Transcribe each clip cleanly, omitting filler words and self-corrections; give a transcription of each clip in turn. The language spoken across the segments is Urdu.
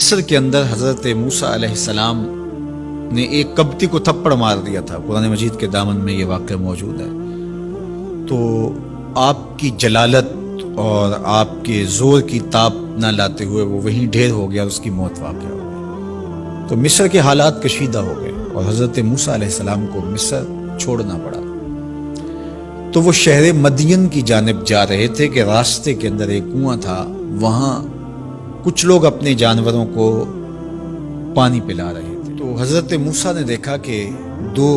مصر کے اندر حضرت موسیٰ علیہ السلام نے ایک کبتی کو تھپڑ مار دیا تھا، قرآن مجید کے دامن میں یہ واقعہ موجود ہے۔ تو آپ کی جلالت اور آپ کے زور کی تاب نہ لاتے ہوئے وہ وہیں ڈھیر ہو گیا اور اس کی موت واقع ہو گئی۔ تو مصر کے حالات کشیدہ ہو گئے اور حضرت موسیٰ علیہ السلام کو مصر چھوڑنا پڑا۔ تو وہ شہر مدین کی جانب جا رہے تھے کہ راستے کے اندر ایک کنواں تھا، وہاں کچھ لوگ اپنے جانوروں کو پانی پلا رہے تھے۔ تو حضرت موسیٰ نے دیکھا کہ دو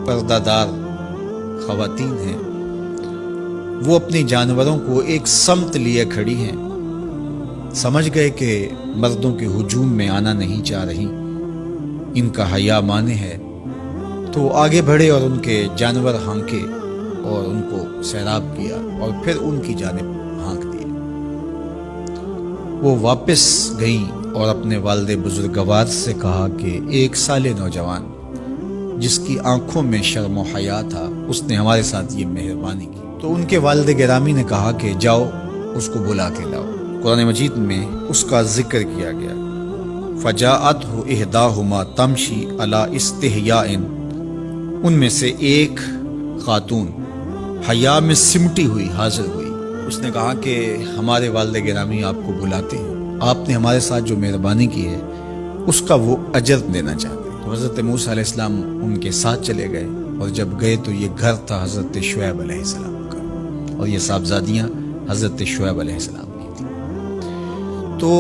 پردہ دار خواتین ہیں، وہ اپنے جانوروں کو ایک سمت لیے کھڑی ہیں۔ سمجھ گئے کہ مردوں کے ہجوم میں آنا نہیں چاہ رہی، ان کا حیا مانے ہے۔ تو آگے بڑھے اور ان کے جانور ہانکے اور ان کو سیراب کیا اور پھر ان کی جانب ہانک دیے۔ وہ واپس گئیں اور اپنے والد بزرگوار سے کہا کہ ایک سال نوجوان جس کی آنکھوں میں شرم و حیا تھا، اس نے ہمارے ساتھ یہ مہربانی کی۔ تو ان کے والد گرامی نے کہا کہ جاؤ اس کو بلا کے لاؤ۔ قرآن مجید میں اس کا ذکر کیا گیا، فَجَاءَتْهُ إِحْدَاهُمَا تَمْشِي عَلَىٰ اسْتِحْيَاءٍ، ان میں سے ایک خاتون حیا میں سمٹی ہوئی حاضر ہوئی۔ اس نے کہا کہ ہمارے والد گرامی آپ کو بلاتے ہیں، آپ نے ہمارے ساتھ جو مہربانی کی ہے اس کا وہ اجر دینا چاہتے ہیں۔ تو حضرت موسیٰ علیہ السلام ان کے ساتھ چلے گئے، اور جب گئے تو یہ گھر تھا حضرت شعیب علیہ السلام کا، اور یہ صاحبزادیاں حضرت شعیب علیہ السلام کی تھیں۔ تو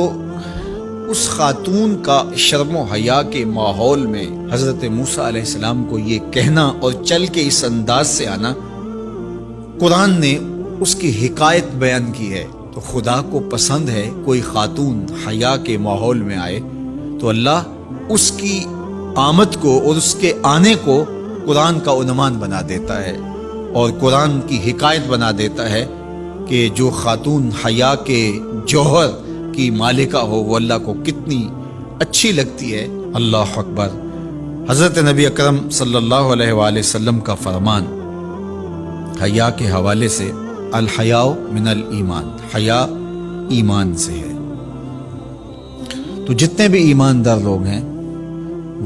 اس خاتون کا شرم و حیا کے ماحول میں حضرت موسیٰ علیہ السلام کو یہ کہنا اور چل کے اس انداز سے آنا، قرآن نے اس کی حکایت بیان کی ہے۔ تو خدا کو پسند ہے کوئی خاتون حیا کے ماحول میں آئے تو اللہ اس کی آمد کو اور اس کے آنے کو قرآن کا عنوان بنا دیتا ہے اور قرآن کی حکایت بنا دیتا ہے کہ جو خاتون حیا کے جوہر کی مالکہ ہو وہ اللہ کو کتنی اچھی لگتی ہے۔ اللہ اکبر۔ حضرت نبی اکرم صلی اللہ علیہ وآلہ وسلم کا فرمان حیا کے حوالے سے، الحیاء من الایمان، حیا ایمان سے ہے۔ تو جتنے بھی ایماندار لوگ ہیں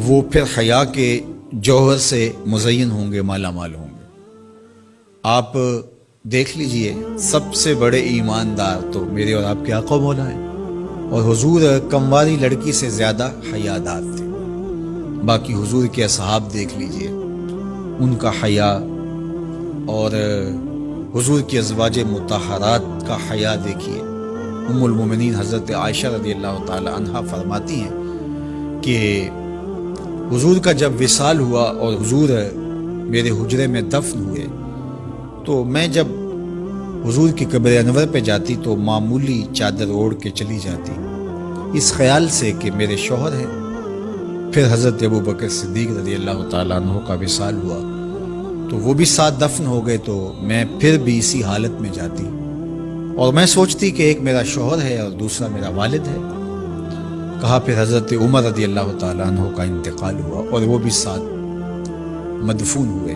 وہ پھر حیا کے جوہر سے مزین ہوں گے، مالا مال ہوں گے۔ آپ دیکھ لیجئے سب سے بڑے ایماندار تو میرے اور آپ کے آقا و مولا ہیں، اور حضور کمواری لڑکی سے زیادہ حیادار تھے۔ باقی حضور کے اصحاب دیکھ لیجئے، ان کا حیا، اور حضور کی ازواج مطہرات کا حیا دیکھیے۔ ام المومنین حضرت عائشہ رضی اللہ تعالی عنہا فرماتی ہیں کہ حضور کا جب وصال ہوا اور حضور میرے حجرے میں دفن ہوئے، تو میں جب حضور کی قبر انور پہ جاتی تو معمولی چادر اوڑھ کے چلی جاتی، اس خیال سے کہ میرے شوہر ہیں۔ پھر حضرت ابو بکر صدیق رضی اللہ تعالیٰ عنہ کا وصال ہوا تو وہ بھی ساتھ دفن ہو گئے، تو میں پھر بھی اسی حالت میں جاتی اور میں سوچتی کہ ایک میرا شوہر ہے اور دوسرا میرا والد ہے۔ کہا پھر حضرت عمر رضی اللہ تعالیٰ عنہ کا انتقال ہوا اور وہ بھی ساتھ مدفون ہوئے۔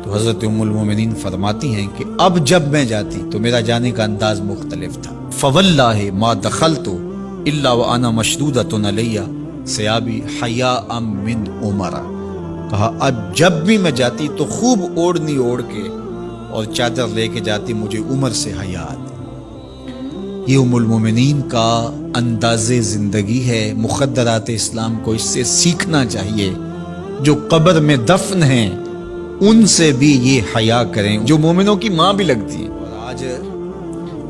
تو حضرت ام المومنین فرماتی ہیں کہ اب جب میں جاتی تو میرا جانے کا انداز مختلف تھا۔ فواللہ ما دخلت الا وانا مشدودۃ علی ثیابی حیاء من عمر۔ کہا اب جب بھی میں جاتی تو خوب اوڑھنی اوڑھ کے اور چادر لے کے جاتی، مجھے عمر سے حیا آتی۔ یہ ام المومنین کا انداز زندگی ہے۔ مقدرات اسلام کو اس سے سیکھنا چاہیے۔ جو قبر میں دفن ہیں ان سے بھی یہ حیا کریں، جو مومنوں کی ماں بھی لگتی ہیں۔ اور آج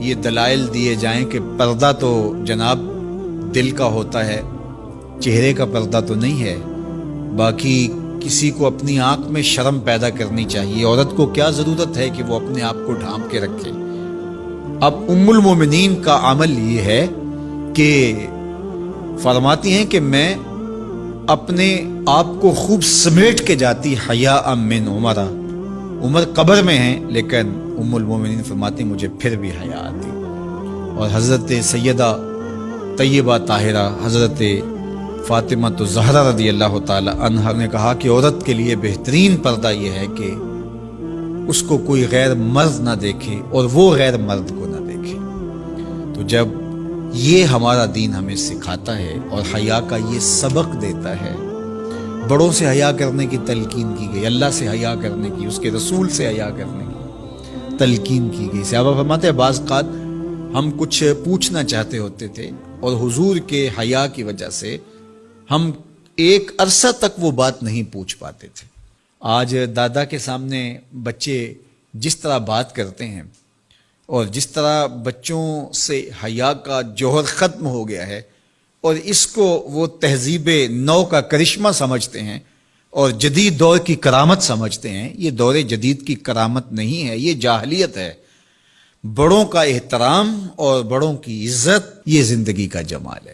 یہ دلائل دیے جائیں کہ پردہ تو جناب دل کا ہوتا ہے، چہرے کا پردہ تو نہیں ہے۔ باقی کسی کو اپنی آنکھ میں شرم پیدا کرنی چاہیے۔ عورت کو کیا ضرورت ہے کہ وہ اپنے آپ کو ڈھانپ کے رکھے؟ اب ام المومنین کا عمل یہ ہے کہ فرماتی ہیں کہ میں اپنے آپ کو خوب سمیٹ کے جاتی حیاء من عمر۔ عمر قبر میں ہیں لیکن ام المومنین فرماتی مجھے پھر بھی حیا آتی۔ اور حضرت سیدہ طیبہ طاہرہ حضرت فاطمہ تو زہرا رضی اللہ تعالی عنہا نے کہا کہ عورت کے لیے بہترین پردہ یہ ہے کہ اس کو کوئی غیر مرد نہ دیکھے اور وہ غیر مرد کو نہ دیکھے۔ تو جب یہ ہمارا دین ہمیں سکھاتا ہے اور حیا کا یہ سبق دیتا ہے۔ بڑوں سے حیا کرنے کی تلقین کی گئی، اللہ سے حیا کرنے کی، اس کے رسول سے حیا کرنے کی تلقین کی گئی۔ صحابہ فرماتے ہیں بعض اوقات ہم کچھ پوچھنا چاہتے ہوتے تھے اور حضور کے حیا کی وجہ سے ہم ایک عرصہ تک وہ بات نہیں پوچھ پاتے تھے۔ آج دادا کے سامنے بچے جس طرح بات کرتے ہیں اور جس طرح بچوں سے حیا کا جوہر ختم ہو گیا ہے اور اس کو وہ تہذیب نو کا کرشمہ سمجھتے ہیں اور جدید دور کی کرامت سمجھتے ہیں، یہ دور جدید کی کرامت نہیں ہے، یہ جاہلیت ہے۔ بڑوں کا احترام اور بڑوں کی عزت یہ زندگی کا جمال ہے۔